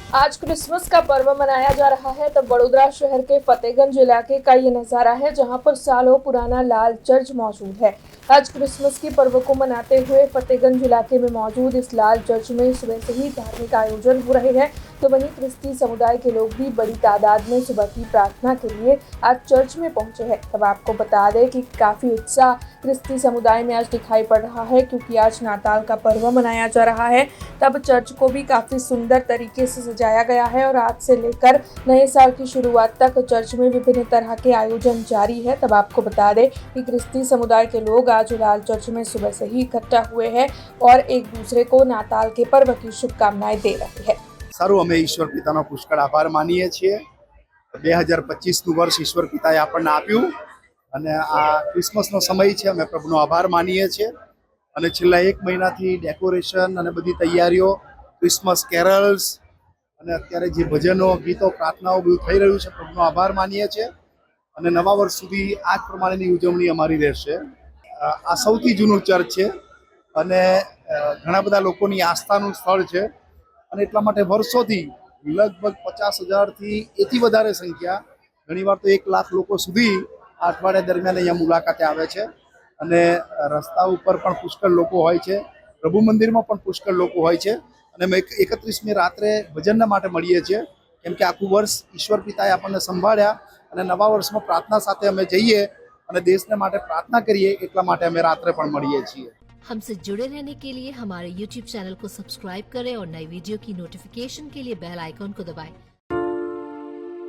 आज क्रिसमस का पर्व मनाया जा रहा है। तब बड़ोदरा शहर के फतेहगंज इलाके का ये नज़ारा है, जहां पर सालों पुराना लाल चर्च मौजूद है। आज क्रिसमस के पर्व को मनाते हुए फतेहगंज इलाके में मौजूद इस लाल चर्च में सुबह से ही धार्मिक आयोजन हो रहे हैं। तो वहीं क्रिस्ती समुदाय के लोग भी बड़ी तादाद में सुबह की प्रार्थना के लिए आज चर्च में पहुंचे हैं। तब आपको बता दें कि काफ़ी उत्साह क्रिस्ती समुदाय में आज दिखाई पड़ रहा है, क्योंकि आज नाताल का पर्व मनाया जा रहा है। तब चर्च को भी काफ़ी सुंदर तरीके से सजाया गया है और आज से लेकर नए साल की शुरुआत तक चर्च में विभिन्न तरह के आयोजन जारी है। तब आपको बता दें कि क्रिस्ती समुदाय के लोग आज लाल चर्च में सुबह से ही इकट्ठा हुए हैं और एक दूसरे को नाताल के पर्व की शुभकामनाएं दे रहे हैं। सारू अमे ईश्वर पितानो पुष्कळ आभार मानीए छीए। 2025નું વર્ષ ઈશ્વર પિતાએ આપણને આપ્યું અને આ ક્રિસમસનો સમય છે, અમે પ્રભુનો આભાર માનીએ છીએ અને છેલ્લા 1 મહિનાથી ડેકોરેશન અને બધી તૈયારીઓ, ક્રિસમસ કેરલ્સ અને અત્યારે જે ભજનો, ગીતો, પ્રાર્થનાઓ બધું થઈ રહ્યું છે, પ્રભુનો આભાર માનીએ છીએ અને નવા વર્ષ સુધી આ જ પ્રમાણેની ઉજવણી અમારી રહેશે। આ સૌથી જૂનું ચર્ચ છે અને ઘણા બધા લોકોની આસ્થાનું સ્થળ છે અને એટલા માટે વર્ષોથી લગભગ 50,000થી એથી વધારે સંખ્યા, ઘણીવાર તો 1 લાખ લોકો સુધી આ અઠવાડિયા દરમિયાન અહીંયા મુલાકાતે આવે છે અને રસ્તા ઉપર પણ પુષ્કળ લોકો હોય છે, પ્રભુ મંદિરમાં પણ પુષ્કળ લોકો હોય છે અને અમે 31મી રાત્રે ભજનના માટે મળીએ છીએ, કેમ કે આખું વર્ષ ઈશ્વર પિતાએ આપણને સંભાળ્યા અને નવા વર્ષમાં પ્રાર્થના સાથે અમે જઈએ અને દેશને માટે પ્રાર્થના કરીએ, એટલા માટે અમે રાત્રે પણ મળીએ છીએ। हमसे जुड़े रहने के लिए हमारे YouTube चैनल को सब्सक्राइब करें और नई वीडियो की नोटिफिकेशन के लिए बेल आइकॉन को दबाएं।